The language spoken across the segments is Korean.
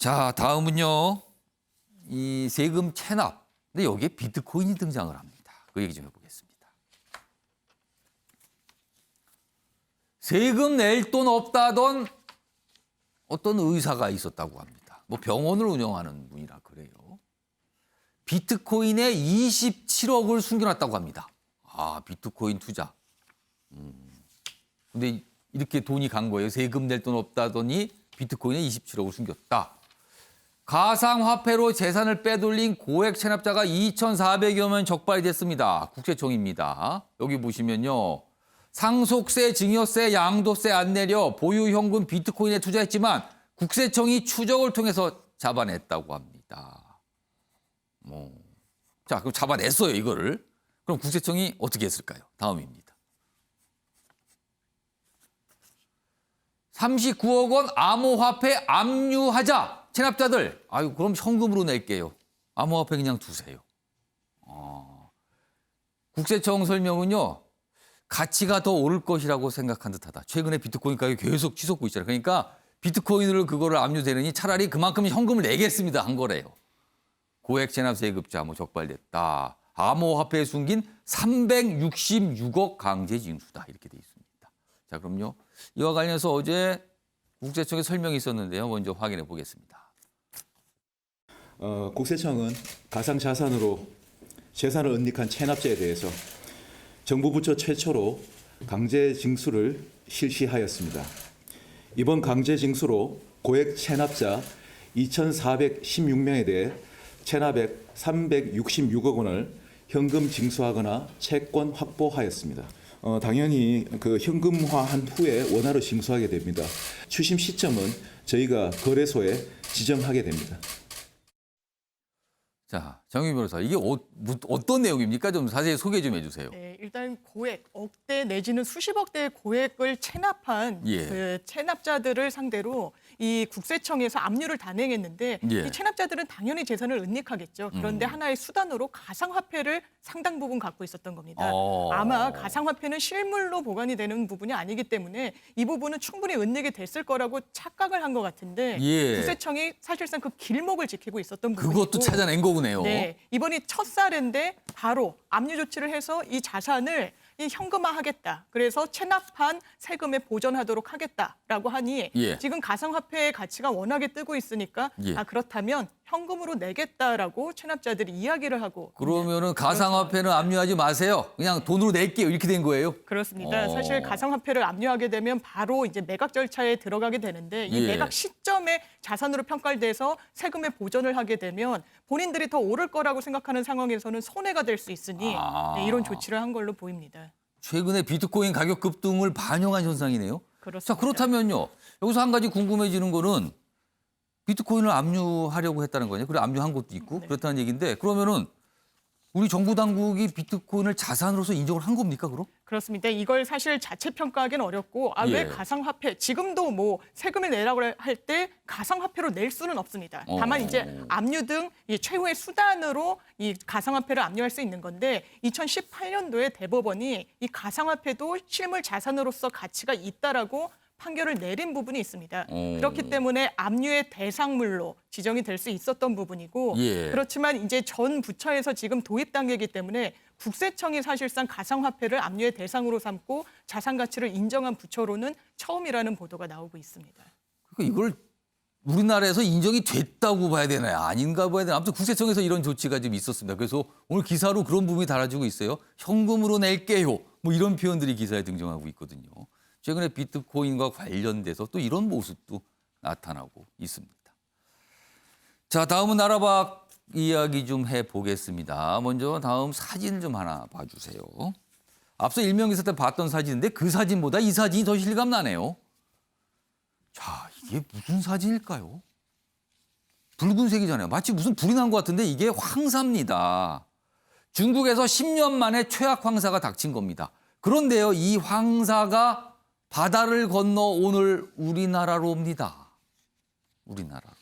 자, 다음은요. 이 세금 체납. 근데 여기에 비트코인이 등장을 합니다. 그 얘기 좀 해보겠습니다. 세금 낼 돈 없다던 어떤 의사가 있었다고 합니다. 뭐 병원을 운영하는 분이라 그래요. 비트코인에 27억을 숨겨놨다고 합니다. 아, 비트코인 투자. 근데 이렇게 돈이 간 거예요. 세금 낼 돈 없다더니 비트코인에 27억을 숨겼다. 가상화폐로 재산을 빼돌린 고액 체납자가 2,400여 명 적발이 됐습니다. 국세청입니다. 여기 보시면요. 상속세, 증여세, 양도세 안 내려 보유 현금 비트코인에 투자했지만 국세청이 추적을 통해서 잡아냈다고 합니다. 자, 그럼 잡아냈어요, 이거를. 그럼 국세청이 어떻게 했을까요? 다음입니다. 39억 원 암호화폐 압류하자. 체납자들, 아유, 그럼 현금으로 낼게요. 암호화폐 그냥 두세요. 국세청 설명은요, 가치가 더 오를 것이라고 생각한 듯하다. 최근에 비트코인 가격이 계속 치솟고 있잖아요. 그러니까 비트코인으로 그거를 압류되느니 차라리 그만큼 현금을 내겠습니다. 한 거래요. 고액 체납 세급자 뭐 적발됐다. 암호화폐에 숨긴 366억 강제 징수다. 이렇게 돼 있습니다. 자, 그럼요. 이와 관련해서 어제 국세청의 설명이 있었는데요. 먼저 확인해 보겠습니다. 국세청은 가상자산으로 재산을 은닉한 체납자에 대해서 정부 부처 최초로 강제 징수를 실시하였습니다. 이번 강제 징수로 고액 체납자 2,416명에 대해 체납액 366억 원을 현금 징수하거나 채권 확보하였습니다. 당연히 그 현금화한 후에 원화로 징수하게 됩니다. 추심 시점은 저희가 거래소에 지정하게 됩니다. 자, 정윤 변호사, 이게 어떤 내용입니까? 좀 자세히 소개 좀 해주세요. 네, 일단 고액, 억대 내지는 수십억 대의 고액을 체납한 예. 그 체납자들을 상대로 이 국세청에서 압류를 단행했는데 예. 이 체납자들은 당연히 재산을 은닉하겠죠. 그런데 하나의 수단으로 가상화폐를 상당 부분 갖고 있었던 겁니다. 아마 가상화폐는 실물로 보관이 되는 부분이 아니기 때문에 이 부분은 충분히 은닉이 됐을 거라고 착각을 한 것 같은데 예. 국세청이 사실상 그 길목을 지키고 있었던 부분이고 그것도 찾아낸 거구네요. 네, 이번이 첫 사례인데 바로 압류 조치를 해서 이 자산을 이 현금화하겠다. 그래서 체납한 세금에 보전하도록 하겠다라고 하니 예. 지금 가상화폐의 가치가 워낙에 뜨고 있으니까 예. 그렇다면 현금으로 내겠다라고 체납자들이 이야기를 하고 그러면은 가상화폐는 압류하지 마세요. 그냥 돈으로 낼게요. 이렇게 된 거예요. 그렇습니다. 사실 가상화폐를 압류하게 되면 바로 이제 매각 절차에 들어가게 되는데 이 예. 매각 시점에 자산으로 평가돼서 세금에 보전을 하게 되면 본인들이 더 오를 거라고 생각하는 상황에서는 손해가 될 수 있으니 네, 이런 조치를 한 걸로 보입니다. 최근에 비트코인 가격 급등을 반영한 현상이네요. 그렇습니다. 자, 그렇다면요. 여기서 한 가지 궁금해지는 거는 비트코인을 압류하려고 했다는 거냐. 그래, 압류한 것도 있고 그렇다는 얘기인데 그러면은 우리 정부 당국이 비트코인을 자산으로서 인정을 한 겁니까, 그럼? 그렇습니다. 이걸 사실 자체 평가하기는 어렵고 예. 왜 가상화폐 지금도 뭐 세금을 내라고 할 때 가상화폐로 낼 수는 없습니다. 다만 이제 압류 등 이 최후의 수단으로 이 가상화폐를 압류할 수 있는 건데 2018년도에 대법원이 이 가상화폐도 실물 자산으로서 가치가 있다라고 판결을 내린 부분이 있습니다. 그렇기 때문에 압류의 대상물로 지정이 될 수 있었던 부분이고 예. 그렇지만 이제 전 부처에서 지금 도입 단계이기 때문에 국세청이 사실상 가상화폐를 압류의 대상으로 삼고 자산 가치를 인정한 부처로는 처음이라는 보도가 나오고 있습니다. 그러니까 이걸 우리나라에서 인정이 됐다고 봐야 되나요? 아닌가 봐야 되나? 아무튼 국세청에서 이런 조치가 좀 있었습니다. 그래서 오늘 기사로 그런 부분이 달아지고 있어요. 현금으로 낼게요. 뭐 이런 표현들이 기사에 등장하고 있거든요. 최근에 비트코인과 관련돼서 또 이런 모습도 나타나고 있습니다. 자, 다음은 나라 밖 이야기 좀 해보겠습니다. 먼저 다음 사진 좀 하나 봐주세요. 앞서 일명기사 때 봤던 사진인데 그 사진보다 이 사진이 더 실감 나네요. 자, 이게 무슨 사진일까요? 붉은색이잖아요. 마치 무슨 불이 난 것 같은데 이게 황사입니다. 중국에서 10년 만에 최악 황사가 닥친 겁니다. 그런데요, 이 황사가 바다를 건너 오늘 우리나라로 옵니다. 우리나라로요.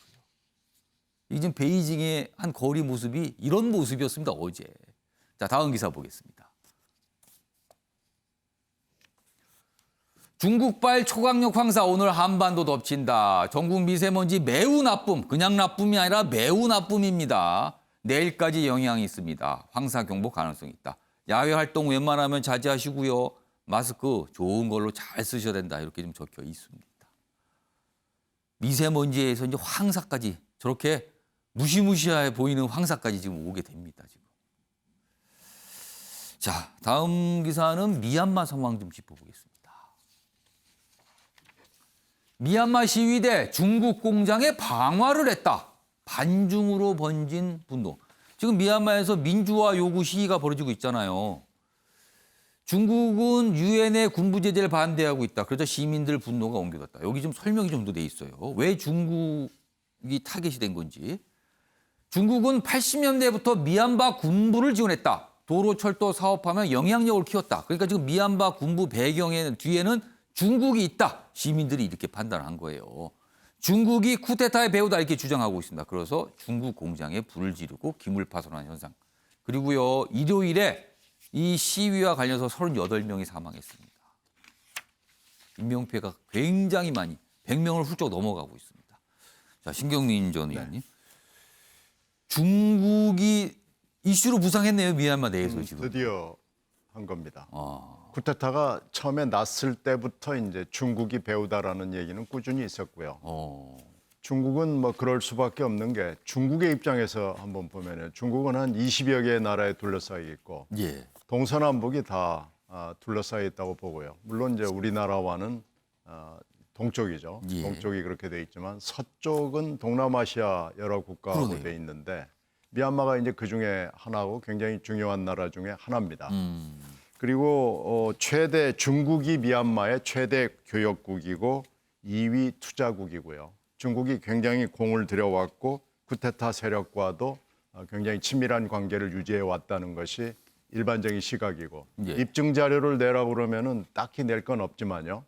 이 지금 베이징의 한 거리 모습이 이런 모습이었습니다, 어제. 자, 다음 기사 보겠습니다. 중국발 초강력 황사 오늘 한반도 덮친다. 전국 미세먼지 매우 나쁨, 그냥 나쁨이 아니라 매우 나쁨입니다. 내일까지 영향이 있습니다. 황사 경보 가능성이 있다. 야외 활동 웬만하면 자제하시고요. 마스크 좋은 걸로 잘 쓰셔야 된다. 이렇게 좀 적혀 있습니다. 미세먼지에서 이제 황사까지 저렇게 무시무시해 보이는 황사까지 지금 오게 됩니다. 지금. 자, 다음 기사는 미얀마 상황 좀 짚어보겠습니다. 미얀마 시위대 중국 공장에 방화를 했다. 반중으로 번진 분노. 지금 미얀마에서 민주화 요구 시위가 벌어지고 있잖아요. 중국은 유엔의 군부 제재를 반대하고 있다. 그래서 시민들 분노가 옮겨갔다. 여기 좀 설명이 좀 더 돼 있어요. 왜 중국이 타겟이 된 건지. 중국은 80년대부터 미얀마 군부를 지원했다. 도로, 철도 사업하면 영향력을 키웠다. 그러니까 지금 미얀마 군부 배경에는 뒤에는 중국이 있다. 시민들이 이렇게 판단한 거예요. 중국이 쿠데타의 배후다 이렇게 주장하고 있습니다. 그래서 중국 공장에 불을 지르고 기물 파손한 현상. 그리고요, 일요일에 이 시위와 관련해서 38명이 사망했습니다. 인명피해가 굉장히 많이 100명을 훌쩍 넘어가고 있습니다. 자, 신경민 전 의원님. 중국이 이슈로 부상했네요. 미얀마 내에서 지금. 드디어 한 겁니다. 아, 쿠데타가 처음에 났을 때부터 이제 중국이 배우다라는 얘기는 꾸준히 있었고요. 중국은 뭐 그럴 수밖에 없는 게 중국의 입장에서 한번 보면은 중국은 한 20여 개의 나라에 둘러싸여 있고 예. 동서남북이 다 둘러싸여 있다고 보고요. 물론 이제 우리나라와는 동쪽이죠. 예. 동쪽이 그렇게 돼 있지만 서쪽은 동남아시아 여러 국가하고 그러네요. 돼 있는데 미얀마가 이제 그 중에 하나고 굉장히 중요한 나라 중에 하나입니다. 그리고 최대 중국이 미얀마의 최대 교역국이고 2위 투자국이고요. 중국이 굉장히 공을 들여왔고 쿠데타 세력과도 굉장히 친밀한 관계를 유지해 왔다는 것이 일반적인 시각이고 예. 입증 자료를 내라고 그러면은 딱히 낼 건 없지만요.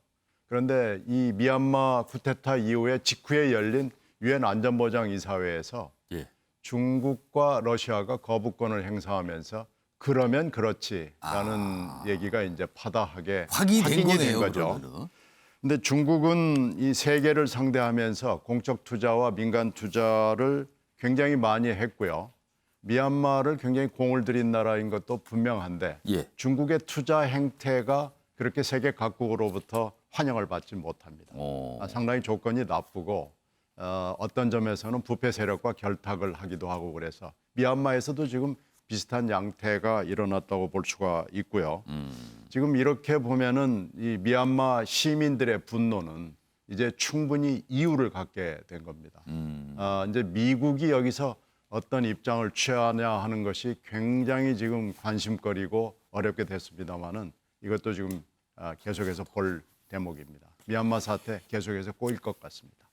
그런데 이 미얀마 쿠데타 이후에 직후에 열린 유엔 안전보장이사회에서 예. 중국과 러시아가 거부권을 행사하면서 그러면 그렇지라는 얘기가 이제 파다하게 확인된 거네요. 된 거죠. 그러면은. 근데 중국은 이 세계를 상대하면서 공적 투자와 민간 투자를 굉장히 많이 했고요. 미얀마를 굉장히 공을 들인 나라인 것도 분명한데 예. 중국의 투자 행태가 그렇게 세계 각국으로부터 환영을 받지 못합니다. 상당히 조건이 나쁘고 어떤 점에서는 부패 세력과 결탁을 하기도 하고 그래서 미얀마에서도 지금 비슷한 양태가 일어났다고 볼 수가 있고요. 지금 이렇게 보면은 이 미얀마 시민들의 분노는 이제 충분히 이유를 갖게 된 겁니다. 이제 미국이 여기서 어떤 입장을 취하냐 하는 것이 굉장히 지금 관심거리고 어렵게 됐습니다만은 이것도 지금 계속해서 볼 대목입니다. 미얀마 사태 계속해서 꼬일 것 같습니다.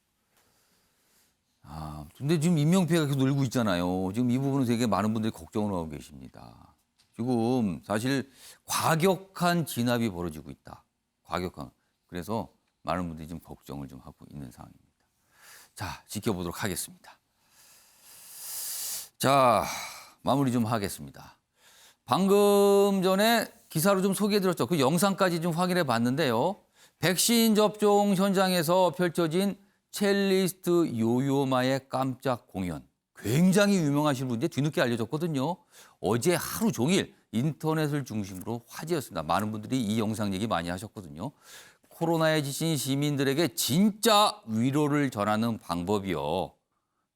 근데 지금 인명피해가 계속 늘고 있잖아요. 지금 이 부분은 되게 많은 분들이 걱정을 하고 계십니다. 지금 사실 과격한 진압이 벌어지고 있다. 과격한. 그래서 많은 분들이 지금 걱정을 좀 하고 있는 상황입니다. 자, 지켜보도록 하겠습니다. 자, 마무리 좀 하겠습니다. 방금 전에 기사로 좀 소개해드렸죠. 그 영상까지 좀 확인해 봤는데요. 백신 접종 현장에서 펼쳐진 첼리스트 요요마의 깜짝 공연. 굉장히 유명하신 분인데 뒤늦게 알려졌거든요. 어제 하루 종일 인터넷을 중심으로 화제였습니다. 많은 분들이 이 영상 얘기 많이 하셨거든요. 코로나에 지친 시민들에게 진짜 위로를 전하는 방법이요.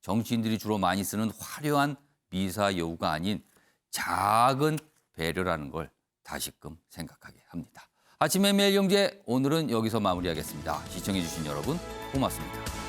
정치인들이 주로 많이 쓰는 화려한 미사 여우가 아닌 작은 배려라는 걸 다시금 생각하게 합니다. 아침의 매일 경제 오늘은 여기서 마무리하겠습니다. 시청해 주신 여러분 고맙습니다.